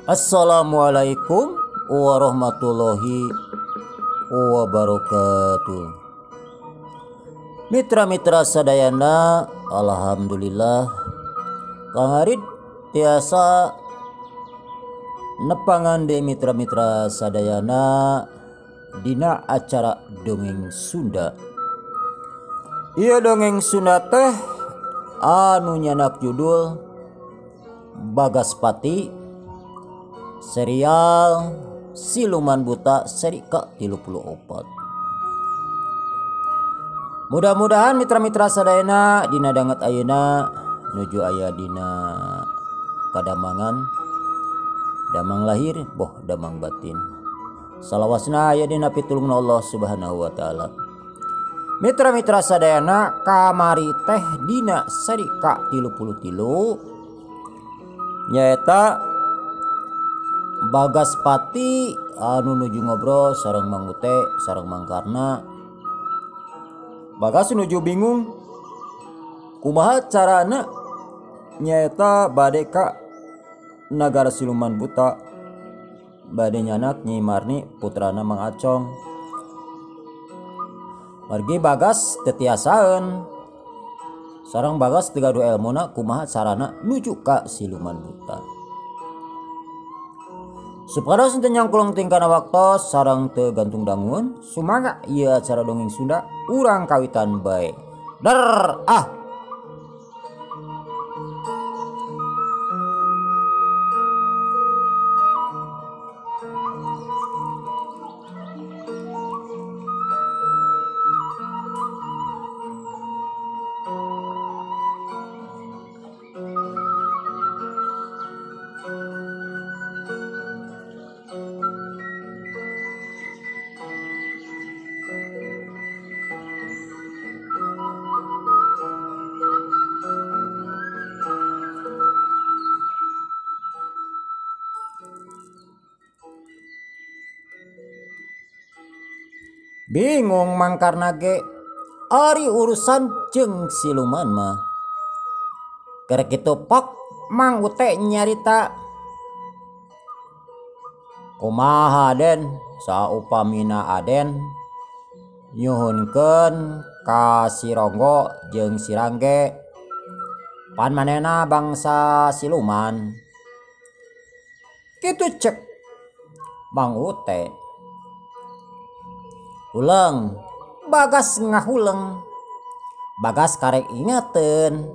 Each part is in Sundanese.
Assalamualaikum warahmatullahi wabarakatuh. Mitra-mitra sadayana, alhamdulillah Kang Arid tiasa nepangan de mitra-mitra sadayana dina acara dongeng Sunda. Iya dongeng Sunda teh anu nyanak judul Bagaspati, serial Siluman Buta seri ke-34. Mudah-mudahan mitra-mitra sadayana dina danget ayeuna nuju aya dina kadamangan, damang lahir boh damang batin, salawasna aya dina pitulungna Allah Subhanahu wa taala. Mitra-mitra sadayana kamari teh dina seri ke-33 nyaeta Bagaspati anu nuju ngobrol sareng Mang Ute sareng Mang Karna. Bagas nuju bingung kumaha carana nyaeta bade ka nagara Siluman Buta, bade nyanak Nyi Marni putrana Mang Acong. Margi Bagas tetiasaeun sareng Bagas teu gaduh elmuna kumaha carana nuju ka Siluman Buta. Supados teu nyangkulung tingkana waktos sareng teu gantung dangun, sumangga ieu acara dongeng Sunda urang kawitan bae. Der ah. Bingung Mang Karna ge ari urusan jeung siluman mah. Karek kitu pok Mang Ute nyarita. Kumaha Den saupamina Aden nyuhunkeun ka si Ronggo jeung si Rangge pan manehna bangsa siluman. Kitu cek Mang Ute. Ulang Bagas ngahuleng. Bagas karek ingeteun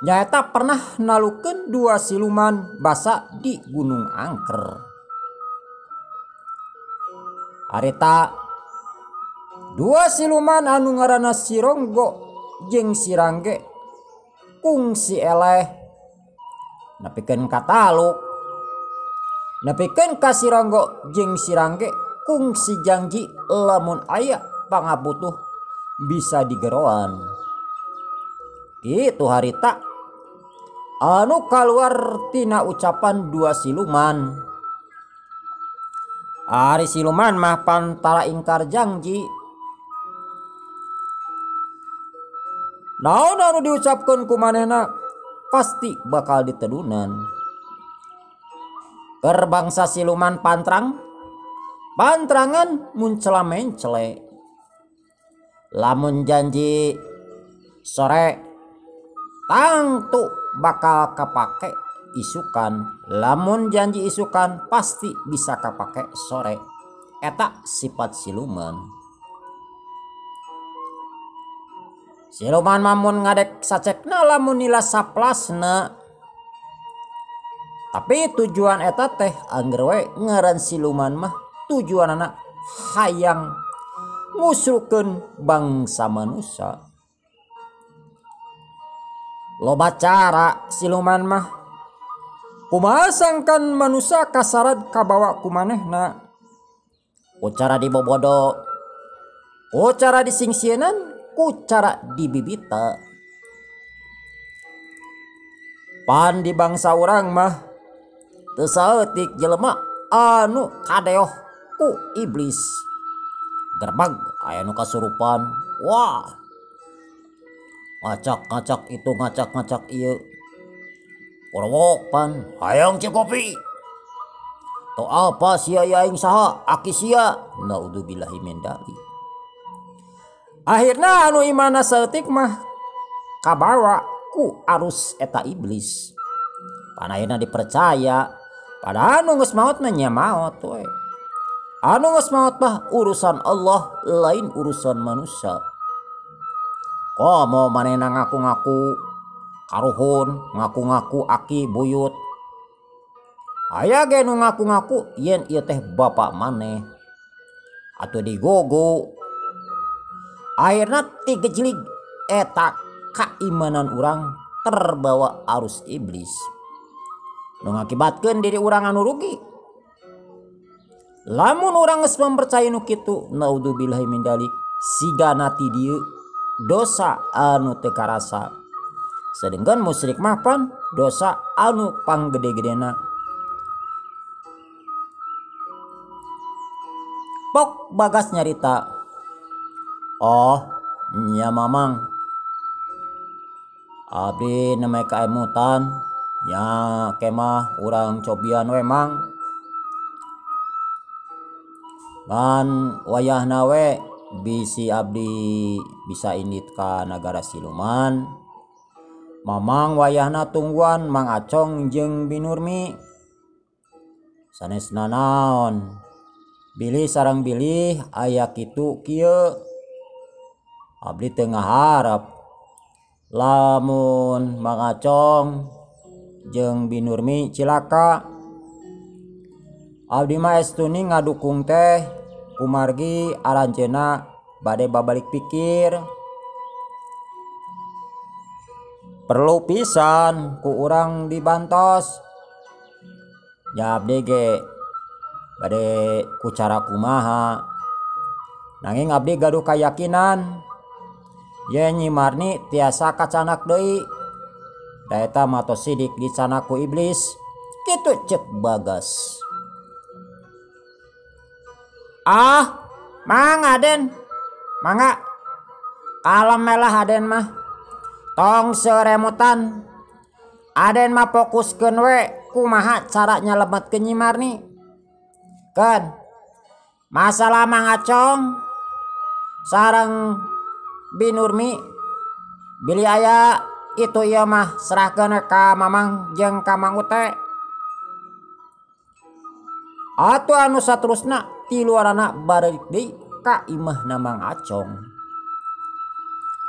nyaeta pernah nalukeun dua siluman basa di Gunung Angker. Harita dua siluman anu ngaranna si Ronggo jeung si Rangge kungsi eleh nepikeun ka taluk, nepikeun ka si Ronggo jeung si Rangge kungsi janji lamun aya pangabutuh bisa digeroan. Kitu harita anu kaluar tina ucapan dua siluman. Ari siluman mah pantara ingkar janji. Naon anu diucapkeun ku manehna pasti bakal ditedunan. Keur bangsa siluman pantrangan muncela mencele. Lamun janji sore tangtu bakal kapake isukan. Lamun janji isukan pasti bisa kapake sore. Eta sifat siluman. Siluman mamun ngadek sacekna lamun nila saplasna. Tapi tujuan eta teh angger we ngaran siluman mah tujuan anak hayang ngusrukeun bangsa manusia. Loba cara siluman mah kumaha sangkan manusia kasarad kabawa ku manehna. Ku cara dibobodo, ku cara disingsienan, ku cara dibibita. Pan di bangsa urang mah teu saeutik jelema anu kadeoh ku iblis. Gerbag aya nu kasurupan. Wah. Ngacak-ngacak itu ngacak-ngacak ieu. Urwok pan hayang cikopi. To apa sia yaing saha aki sia? Naudzubillahi min dzalik. Akhirna anu imana saeutik mah kabawa ku arus eta iblis. Panahina dipercaya pada anu geus maot mah nya maot we. Anu geus maot mah urusan Allah lain urusan manusia. Komo manehna ngaku-ngaku karuhun, ngaku-ngaku aki buyut. Aya ge nu ngaku-ngaku yen ieu teh bapak maneh. Atuh digogo. Akhirna ti gejlig eta kaimanan urang terbawa arus iblis. Nu ngakibatkeun diri urang anu rugi. Lamun urang geus mempercayai nu kitu, naudzubillahi min dzalik, sigana ti dieu dosa anu teu karasa. Sedengkeun musyrik mah pan dosa anu panggede-gedena. Pok Bagas nyarita, oh nya mamang abdi nemeh kaemutan nya kemah urang cobian we mang ngan wayahna we bisi abdi bisa indit ka nagara siluman. Mamang wayahna tungguan Mang Acong jeung Binurmi sanesna naon bilih sareng bilih aya kitu kieu. Abdi teu ngaharep lamun Mang Acong jeung Binurmi cilaka. Abdi mah estuni ngadukung teh kumargi aranjeunna bade babalik pikir. Perlu pisan ku urang dibantos. Ya abdi ge bade ku cara kumaha. Nanging abdi gaduh kayakinan yen Nyi Marni tiasa kacanak deui. Da eta mah tos sidik dicanak ku iblis. Kitu ceuk Bagas. Ah, Mang Aden. Mangga. Kalem melah Aden mah. Tong seremutan. Aden mah fokuskeun we kumaha cara nyalametkeun Nyi Marni. Kan masalah Mang Acong sareng Binurmi bilih aya itu ieu mah serahkeun ka Mamang jeung ka Mang Ute. Atuh anu saterusna ti luarana balik deui ka imahna Mang Acong.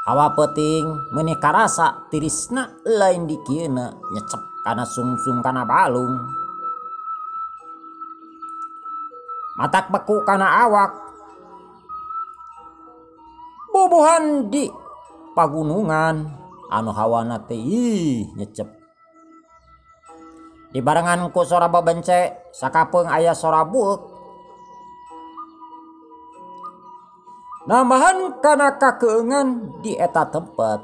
Hawa peuting meuni karasa tirisna lain di kieuna nyecep kana sungsung kana balung. Matak beku kana awak. Bubuhan di pagunungan anu hawana teh nyecep. Dibarengan ku sora babence sakapeung aya sora buuk. Nambahan kana kakeuengan di eta tempat.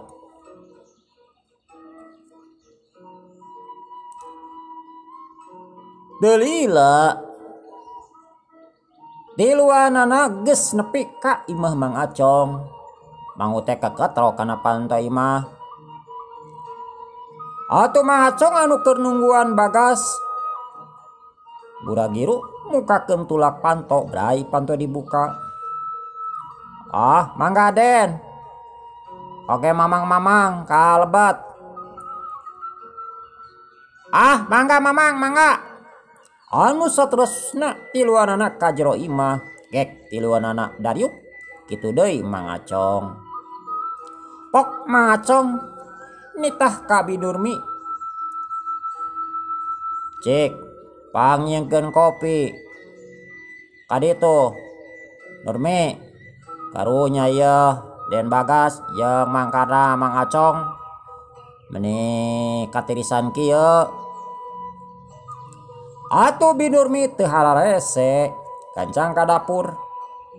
Delila di luanana geus nepi ka imah Mang Acong. Mang Ute kaketro kana pantai imah. Atuh Mang Acong anu keur nungguan Bagas. Buragiru mukakeun tulak panto, brai panto dibuka. Ah, mangga Den. Oke Mamang kalebet. Ah, mangga Mamang, mangga. Anu saterusna tiluanana ka jero imah, gek tiluanana dariuk kitu deui Mang Acong. Pok Mang Acong nitah ka Binurmi. Cik, pangyengkeun kopi. Ka ditu. Nurmi, karunya ieu Den Bagas jeung mangkana Mang Acong meuni katirisan kieu. Atuh Binurmi teu halarese kancang ka dapur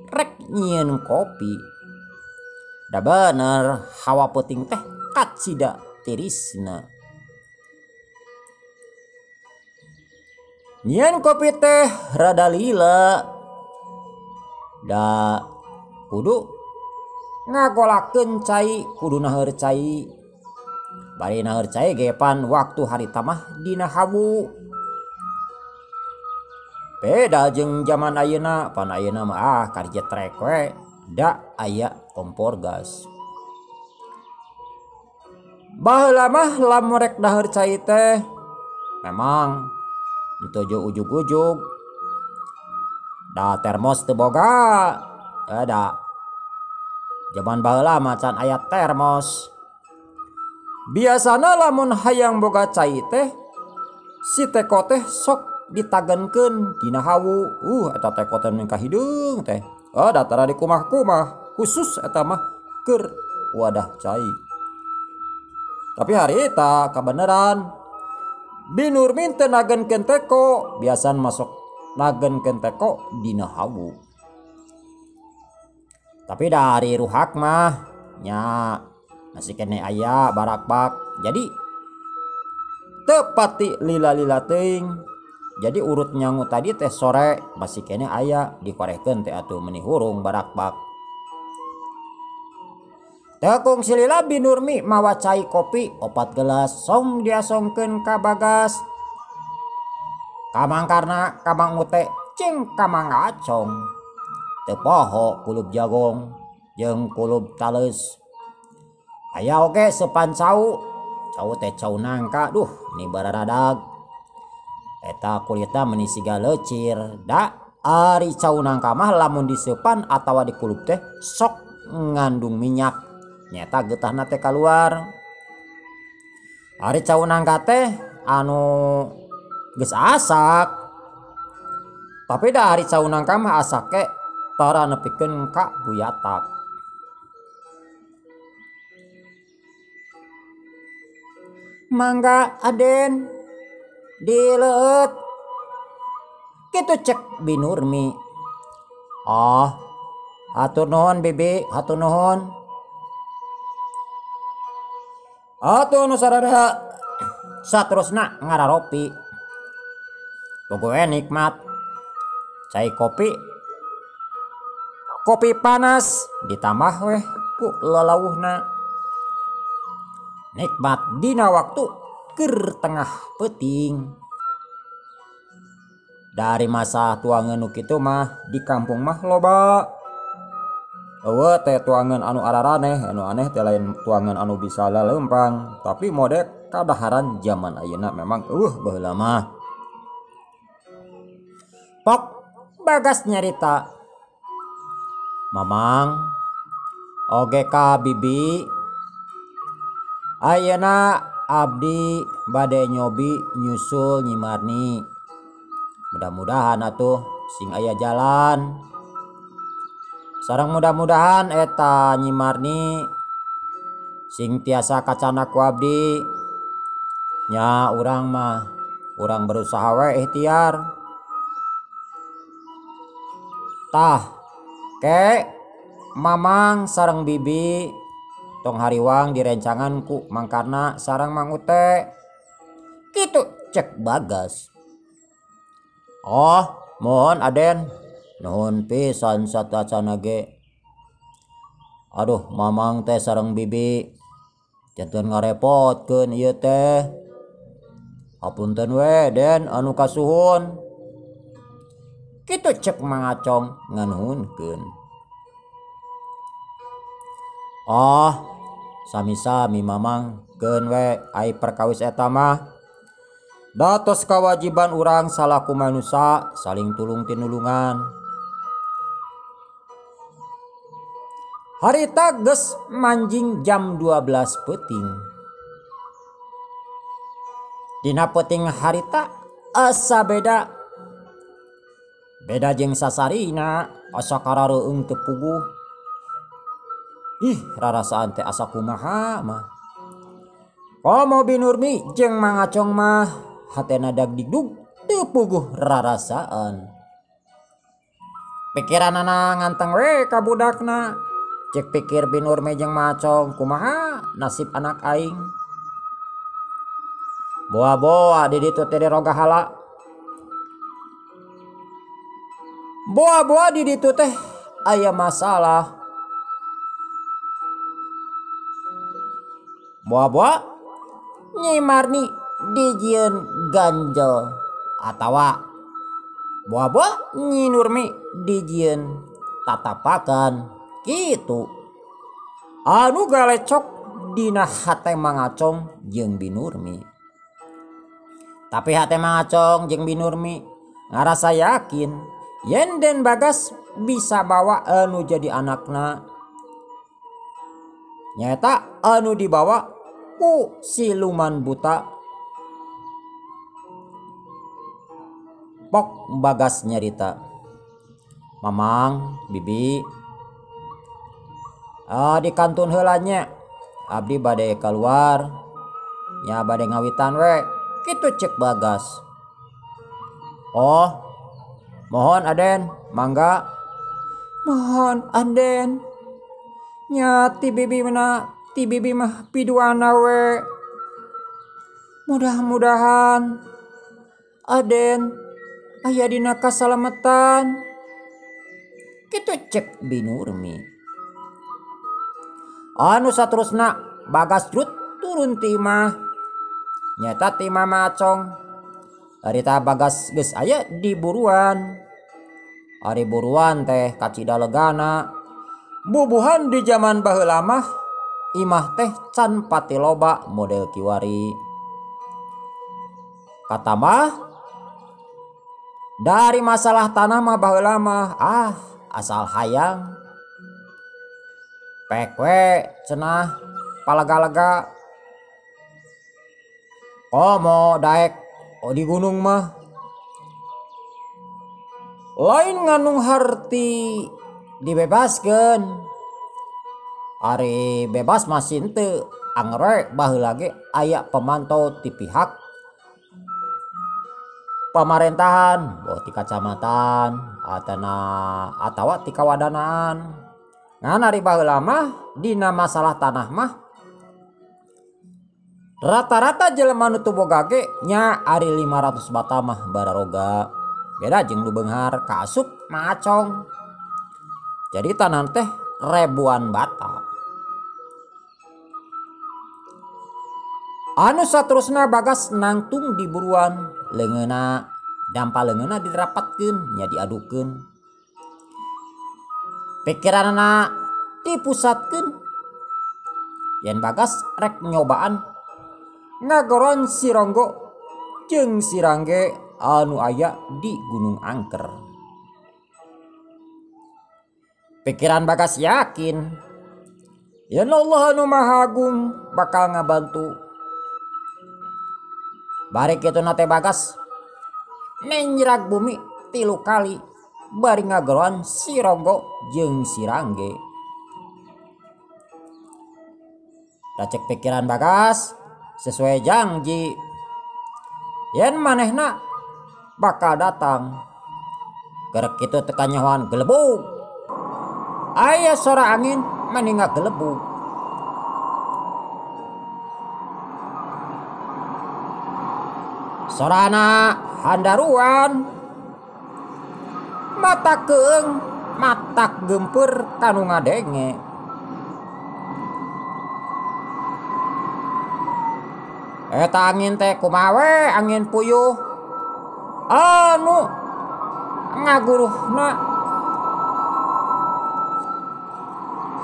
rek nyieun kopi. Da bener hawa peuting teh kacida tirisna. Nyieun kopi teh rada lila. Da kudu ngagolakeun cai kudu naeur cai. Bari naeur cai ge pan waktu harita mah dina hawu. Beda jeung zaman ayeuna, pan ayeuna mah karja trek we, da aya kompor gas. Baheula mah lamun rek daheur cai teh memang henteu ujug-ujug. Da termos teu boga. Da zaman baheula mah can aya termos. Biasana lamun hayang boga cai teh si teko teh sok ditagenkeun dina hawu. Eta teko teh mingka hideung teh. Da tara di kumah-kumah khusus eta mah keur wadah cai. Tapi harita kabeneran binurmin teu nagenkeun teko, biasan masuk nagenkeun teko dina hawu. Tapi dari ruhak mah nya masih kene aya barak-bak. Jadi teu pati lila-lila teuing. Jadi urut nyangu tadi teh sore masih kene aya dikorehkeun teh atuh meuni hurung barak-bak. Teu kungsi lila binurmi mawa cai kopi 4 gelas song diasongkeun ka bagas. Kamangkarna kamang ute cing kamang acong. Teu poho kulub jagong jeung kulub tales. Aya oge sepan cau. Cau teh cau nangka. Ni bararadag. Eta kulitna meuni siga leucir. Da ari cau nangka mah lamun diseupan atawa dikulub teh sok ngandung minyak. Nyata getahna teh kaluar. Ari cau nangka teh anu geus asak. Tapi da ari cau nangka mah asake tara nepikeun ka buyatak. Mangga Aden dileut. Kitu cek binurmi. Hatur nuhun Bibi, hatur nuhun. Atuh nu sarada saterusna ngararopi. Pokoke nikmat. Cai kopi panas ditambah weh ku lalauhna. Nikmat dina waktu keur tengah peuting. Dari masa tuangan nu kitu mah di kampung mah loba. Eueuh teh tuangan anu araraneh, anu aneh teh lain tuangan anu bisa laleumpang, tapi mode kadaharan zaman ayeuna memang baheula mah. Pok bagas nyarita. Mamang oge ka Bibi. Ayeuna abdi bade nyobi nyusul Nyi Marni. Mudah-mudahan atuh sing aya jalan. Sareng mudah-mudahan eta Nyi Marni sing tiasa kacana ku abdi. Nya urang mah urang berusaha we ikhtiar. Tah ke Mamang sareng Bibi tong hariwang direncangan ku Mang Karna sareng Mang Ute. Kitu cek Bagas. Mohon Aden. Nuhun pisan satacana ge. Aduh Mamang teh sareng Bibi janten ngarepotkeun ieu teh. Hapunten we Den anu kasuhun. Kitu cek Mang Acong nganuhunkeun. Sami-sami Mamang keun we ai perkawis eta mah datos kewajiban urang salaku manusia saling tulung tinulungan. Harita geus manjing jam 12 peuting. Dina peuting harita asa beda jeung sasarina asa karareueung teu puguh. Rarasaan teh asa kumaha mah. Komo binurmi jeung Mang Acong mah hatena dagdigdug teu puguh rarasaan. Pikiranana nganteng we ka budakna. Cek pikir binurmi jeung Mang Acong kumaha nasib anak aing. Boa-boa di ditu teh diroga hala. Boa-boa di ditu teh aya masalah. Boa-boa Nyi Marni dijieun ganjel atawa Buah Nyi Nurmi dijieun tatapakan kitu anu galecok dina hate Mangacong jeung Binurmi. Tapi hate Mangacong jeung Binurmi ngarasa yakin yen Den Bagas bisa bawa anu jadi anakna. Nyata anu dibawa ku siluman buta. Pok Bagas nyarita, Mamang, Bibi, dikantun heula nya, abdi bade keluar, nya bade ngawitan we, kitu cek Bagas. Oh, mohon Aden, mangga. Mohon Aden, nya ti bibi mah piduana we. Mudah-mudahan Aden aya dina kasalamatan. Kitu cek Binurmi. Anu saterusna Bagas turun ti imah. Nyata ti Mama Acong. Harita Bagas geus aya di buruan. Ari buruan teh kacida legana. Bubuhan di zaman baheula mah imah teh can pati loba model kiwari. Kata mah dari masalah tanah mah baheula mah asal hayang. Pek we cenah palaga-lega. Komo daek di gunung mah lain nganung harti dibebaskeun. Ari bebas masih henteu angre baheula ge aya pemantau ti pihak pemerintahan, di kacamatan atawa ti kawadanaan. Ngan ari baheula mah dina masalah tanah mah rata-rata jelema nu teu boga ge nya ari 500 bata mah bararoga. Beda jeung nu beunghar kaasup Mangacong. Jadi tanah teh ribuan bata. Anu saterusna Bagas nangtung di buruan. Leungeuna dampa leungeuna dirapatkeun nya diadukeun. Pikiranna dipusatkeun. Yen Bagas rek nyobaan ngagoron si Ronggo jeung si Rangge anu aya di Gunung Angker. Pikiran Bagas yakin yen Allah anu Maha Agung bakal ngabantu. Bari kitu nate Bagas nenjrak bumi 3 kali bari ngagoron si Ronggo jeung si Rangge. Da cek pikiran Bagas sesuai janji yen manehna bakal datang. Gerek kitu tekan nyahoan gelebug. Aya sora angin maninga gelebug. Sorana handaruan mata keung matak gempeur kanu ngadenge. Eta angin teh kumawe angin puyuh anu ngaguruhna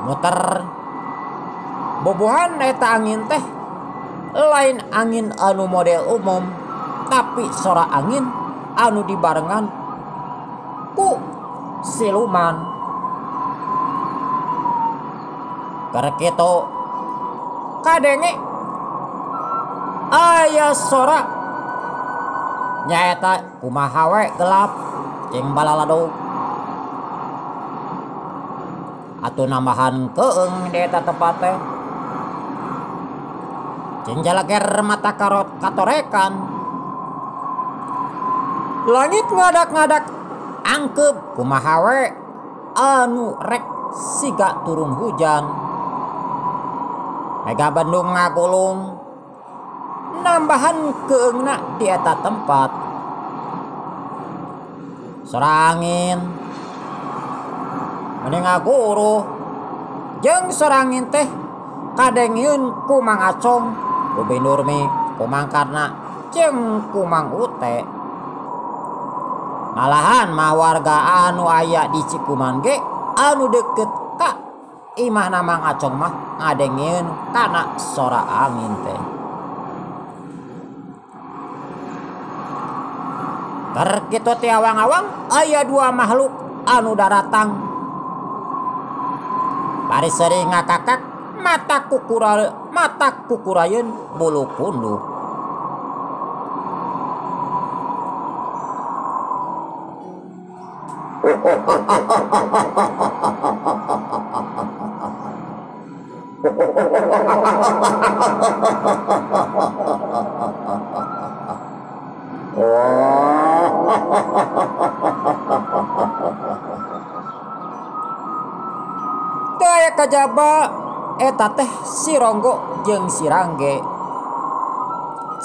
muter. Bobohan eta angin teh lain angin anu model umum, tapi sora angin anu dibarengan ku siluman. Karek kitu kadenge aya sora nyaeta kumaha we gelap jeung balaladug. Atuh nambahan keung di eta tempat teh. Jeung jalager mata katorekan. Langit ngadak-ngadak angkep kumaha we anu rek siga turun hujan. Mega Bandung ngagulung nambahan keungna di eta tempat. Sora angin mending ngaguruh jeung sora angin teh kadengieun ku Mang Acong, ku Binurmi, ku Mang Karna jeung ku Mang Ute. malahan mah warga anu aya di Cikuman ge anu deket ka imah Mang Acong mah ngadengeun kana sora angin teh. Keur kitu teh awang-awang aya dua makhluk anu daratang. Bari sering ngakakak mata kukurayeun bulu punduk. Daya kajaba eta teh si Ronggo jeung si Rangge.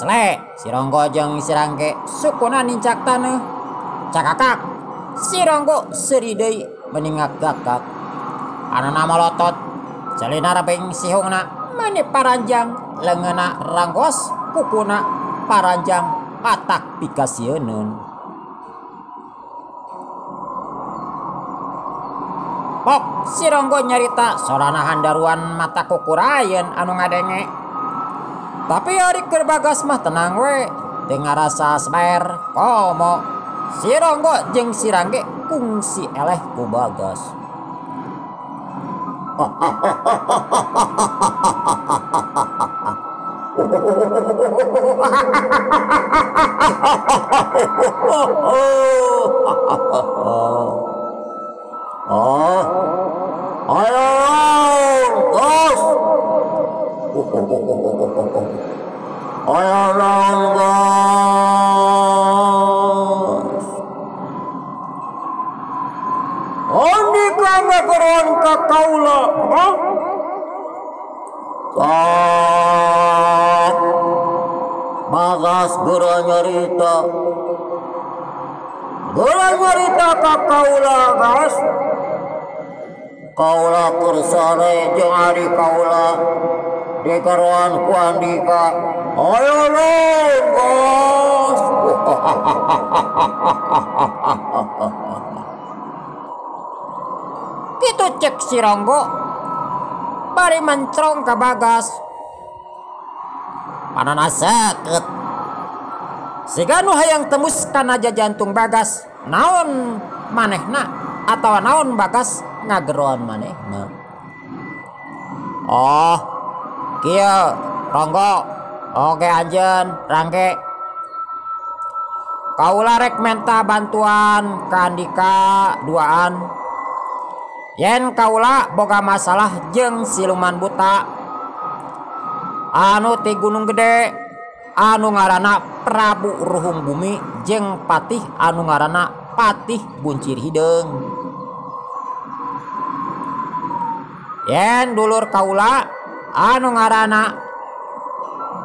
Sele si Ronggo jeung si Rangge sukuna nincak taneuh. Cakakak si Ronggo seuri deui meningak gakak. Anana malotot celina rabeng sihungna mani paranjang leungeunna ranggos kukuna paranjang patak pikasieun. Pok si Ronggo nyarita sorana handaruan mata kukurayeun anu ngadenge. Tapi ari keur Bagas mah tenang we, teu ngarasa smer komo. Si Ronggo jeung si Rangge kungsi eleh ku Bagas. Ayo gas. Ayo gas. Andika ngakeron ka kaula, ha? Bagas geura nyarita. Geura nyarita ka kaula, gas. Kaula keur sare jeung ari kaula dikaroan ku Andika. Ayo gas. Kitu cek si Ronggo bari mencrong ka Bagas. Panana seukeut. Siga nu hayang tembus kana jantung Bagas, naon manehna atawa naon Bagas ngageroan manehna. Oh, kieu Ronggo. Oke anjeun Rangge. Kaula rek menta bantuan ka Andika duaan. Yen kaula boga masalah jeung siluman buta anu ti Gunung Gede anu ngaranna Prabu Ruhung Bumi jeung patih anu ngaranna Patih Buncir Hideung. Yen dulur kaula anu ngaranna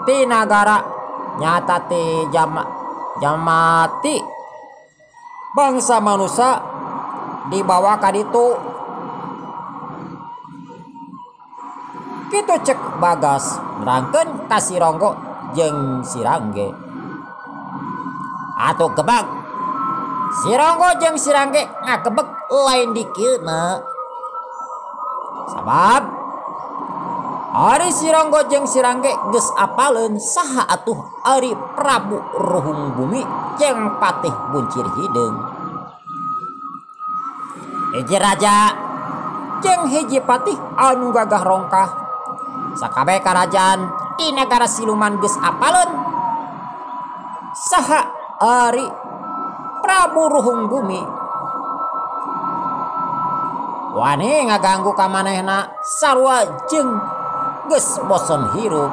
ti nagara nyata ti Jamati bangsa manusia dibawa ka ditu. Kitu cek Bagas nerangkeun ka si Ronggo jeung si Rangge. Atuh kebak si Ronggo jeung si Rangge ngakebek lain dikieuna. Sabab ari si Ronggo jeung si Rangge geus apaleun saha atuh ari Prabu Ruhung Bumi jeung Patih Buncir Hideung. Hiji raja jeung hiji patih anu gagah rongkah. Sakabeh karajaan di negara siluman geus apaleun saha ari Prabu Ruhung Bumi. Wani ngaganggu ka manehna sarua jeung geus boson hirup.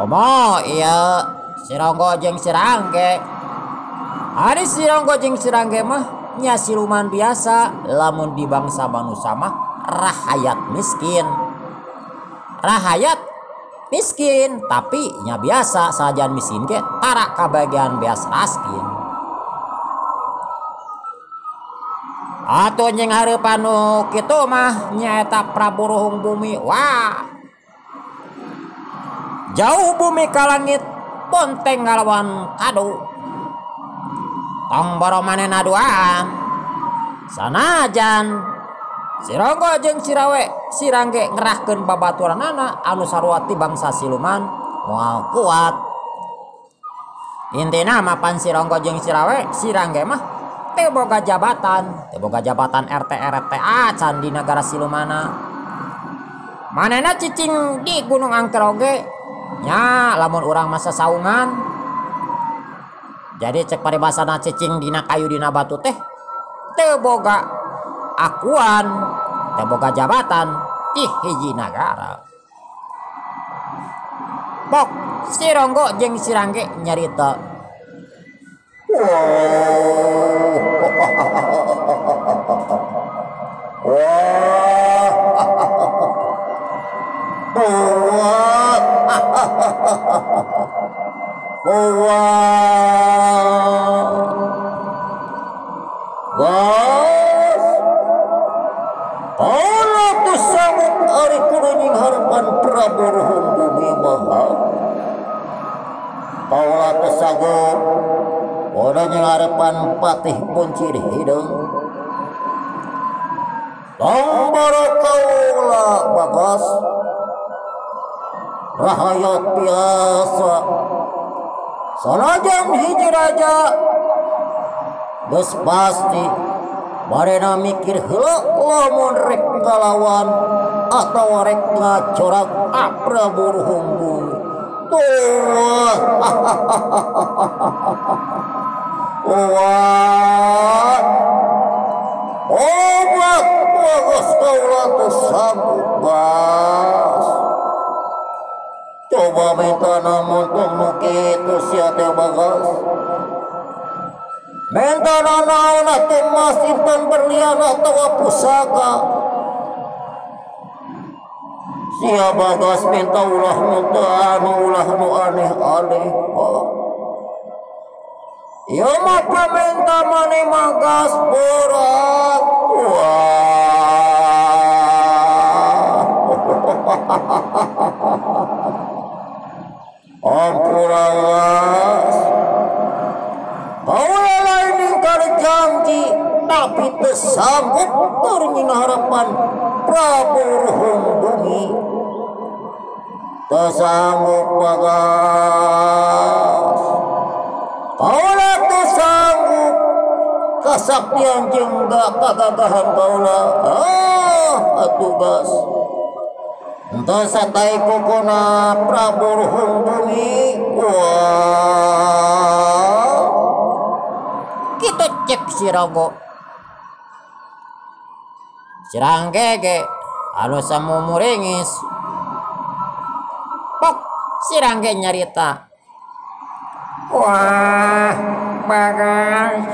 Komo ieu si Ronggo jeung si Rangge. Ari si Ronggo jeung si Rangge mah nya siluman biasa, lamun di bangsa manusia mah rahayat miskin. Rahayat miskin tapi nya biasa sajan miskin ge tara kabagian beas raskin. Atuh jeung hareupan nu kitu mah nyaeta Prabu Ruhung Bumi. Wah, jauh bumi ka langit ponteng ngalawan kado. tong boro manehna duaan. Sanajan si Ronggo jeung si Rawe si Rangge ngerahkeun babaturanana anu sarua ti bangsa siluman moal kuat. Intina mapan si Ronggo jeung si Rawe si Rangge mah teu boga jabatan RT RTA can di negara silumana. Manehna cicing di Gunung Angker oge nya lamun urang masa saungan. Jadi cek paribasana cicing dina kayu dina batu teh teu boga akuan, teu boga jabatan di hiji nagara. Pok si Ronggo jeung si Rangge nyarita. Ala tu sanggup ari kuring harapan Prabu Ruhun Bumi Maha. Paula tu sanggup orang yang harapan Patih Buncir Hidung. Tomboro kaula Bagas rahayat biasa. Sanajan hiji raja geus pasti barena mikir heula lamun rek ngalawan atawa rek ngacorak Prabu Ruhun Bumi. Obat bagus kaula teu sanggup bas. Coba minta namun tong nu kitu sia teh Bagas. Minta naon teh emas intan berlian atawa pusaka. Sia Bagas minta ulah nu aneh-aneh. Ya mah paminta maneh magas berat. Ampunas kaula lain ingkar janji tapi teu sanggup teuring harapan Prabu Ruhun Bumi. Teu sanggup Bagas. Kaula teu sanggup kasaktian jeung kagagahan kaula. Atuh gas. Entah satai kokona Prabu Ruhun Bumi. Kitu cek si Ronggo. Si Rangge ge anu samumuringis. Pok si Rangge nyarita. Wah, Bagas.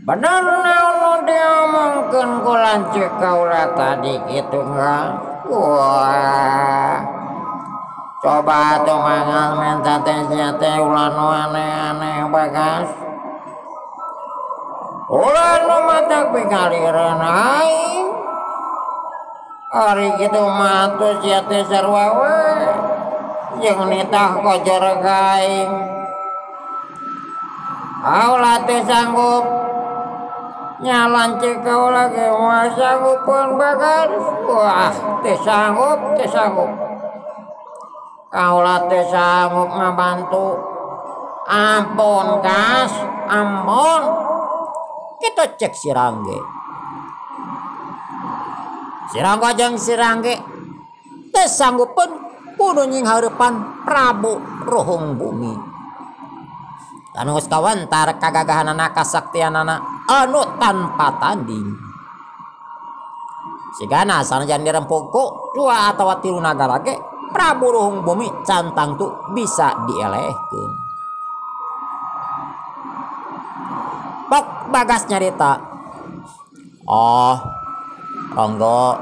Bener naon diomongkeun ku lanceuk kaula tadi kitu enggak? Wah, coba tuh mangal minta teh ulah nu aneh-aneh Bagas. Ulah nu mata pikalireun aing. Ari kitu mah atuh sia teh sarua we jeung nitah kojor aing. Kaula teh sanggup nyalanceuk kaula ge moal sanggupeun Bagas. Wah, teu sanggup. Kaula teu sanggup ngabantu. Ampun, Gas, ampun. Kitu cek si Rangge. Si Ronggo jeung si Rangge teu sanggupeun kudu nyinghareupan Prabu Ruhun Bumi. Anu geus kawentar kagagahanana kasaktianana anu tanpa tanding. Sigana sanajan dirempuk ku 2 atawa 3 nagara ge Prabu Ruhun Bumi cantang tu bisa dielehkeun. Pok Bagas nyarita. Oh, Ronggo,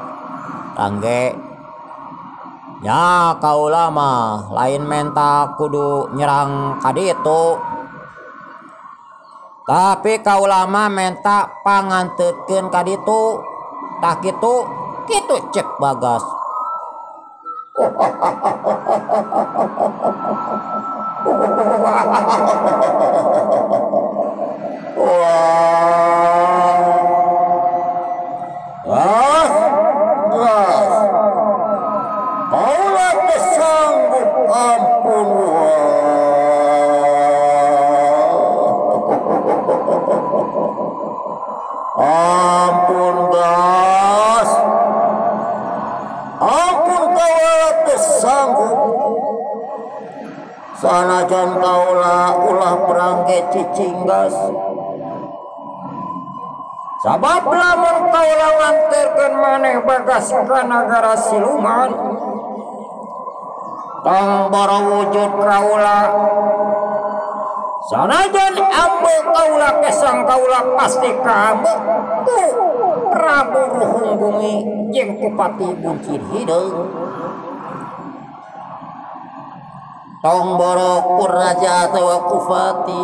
Rangge, ya kaula mah lain menta kudu nyerang ka ditu. Tapi kaula mah menta panganteukeun ka ditu. Tah kitu cek Bagas. ge cicinggas. Sabab lamun kaula nganterkeun maneh Bagas ka nagara siluman, tong boro wujud kaula. Sanajan ambe kaula kesang kaula pasti kaambe ku Prabu Ruhung Bumi jeung Kupati Buncir Hideung. Tong boro ku raja atawa kupati,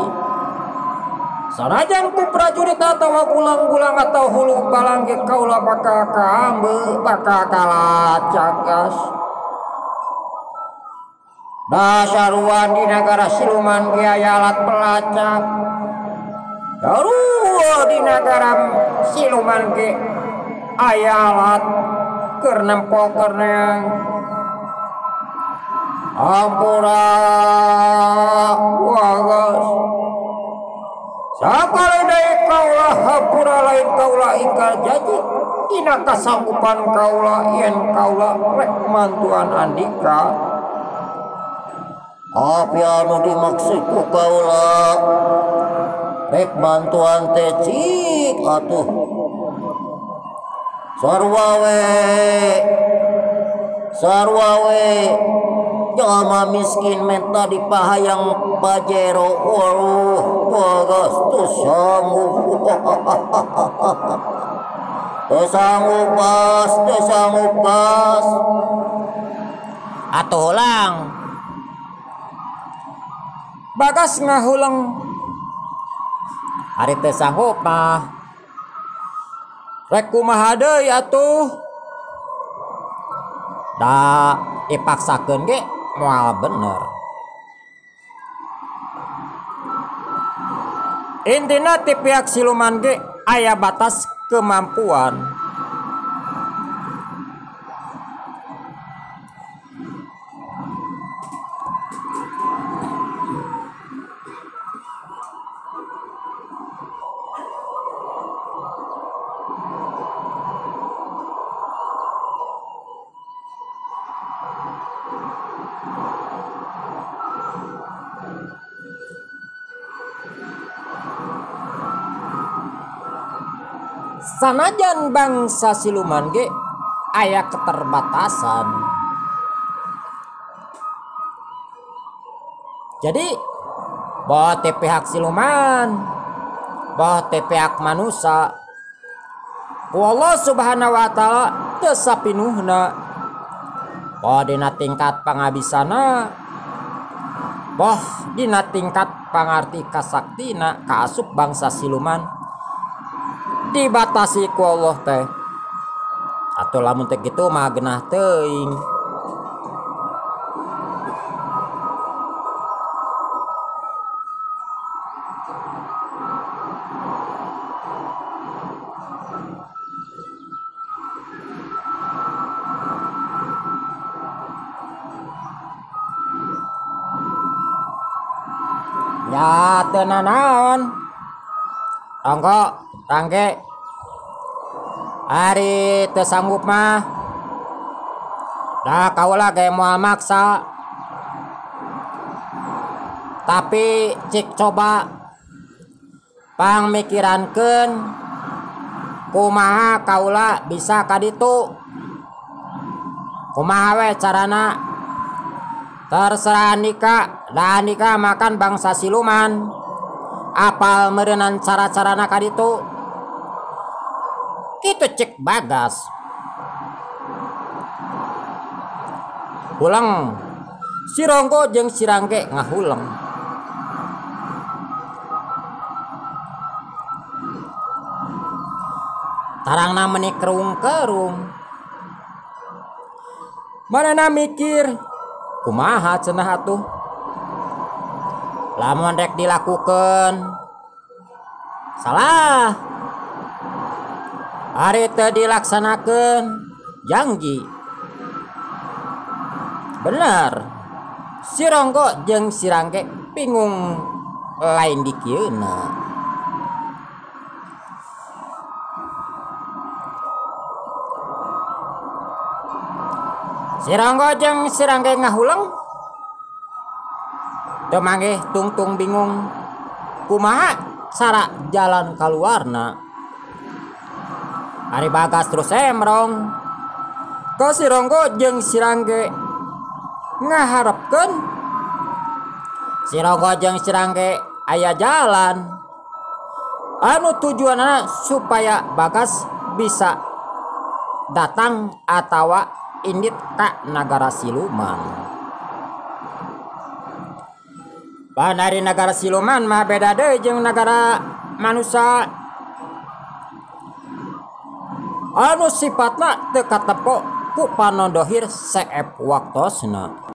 sanajan ku prajurit atawa gulang-gulang atau hulu balang ge kaula bakal kaambe bakal kalacakas. Dasaruan di negara siluman ge aya alat pelacak. Sarua di negara siluman ge aya alat keur nempokeun neang. Ampura wagas. Sakali deui kaula hampura lain kaula ingkar janji dina kasanggupan kaula yen kaula rek mantuan Andika. Apa anu dimaksud ku kaula rek bantuan teh cik atuh sarua we jalma miskin menta dipahayang pajero. Bagas teu sanggup pas Atuh ulang. Bagas ngahulang. Ari teu sanggup mah rek kumaha deui atuh. Da dipaksakeun ge moal bener. Intina ti pihak siluman ge aya batas kemampuan. Sanajan bangsa siluman ge aya keterbatasan. Jadi bahwa teh pihak siluman, bahwa teh pihak manusia, Allah Subhanahu wa taala teu sapinuhna. Bahwa dina tingkat pangabisana, bahwa dina tingkat pangarti kasaktina kaasup bangsa siluman dibatasi ku Allah teh. Atuh lamun teh kitu mah geunah teuing. Ya teu nanaon. Angko tangke ari teu sanggup mah da kaula ge moal maksa. Tapi cik coba pangmikirankeun kumaha kaula bisa ka ditu. Kumaha we carana? Terserah Andika, da Andika makan bangsa siluman. Apal meureunnan cara-carana ka ditu. Kitu cek Bagas. Hulang si Ronggo jeung si Rangge ngahuleng. Tarangna meuni kerung-kerung. Manehna mikir kumaha cenah atuh. Lamun rek dilakukeun salah, ari teu dilaksanakeun janji. Bener, si Ronggo jeung si Rangge bingung lain di kieuna. Si Ronggo jeung si Rangge ngahuleng teu manggih tungtung bingung. kumaha cara jalan keluarna. Ari Bagas terus emrong ke si Ronggo jeung si Rangge ngaharepkeun si Ronggo jeung si Rangge aya jalan anu tujuanna supaya Bagas bisa datang atawa indit ka nagara siluman. Dari negara siluman mah beda deui jeung negara manusia anu sifatna teu katepo ku panondohir seep waktosna.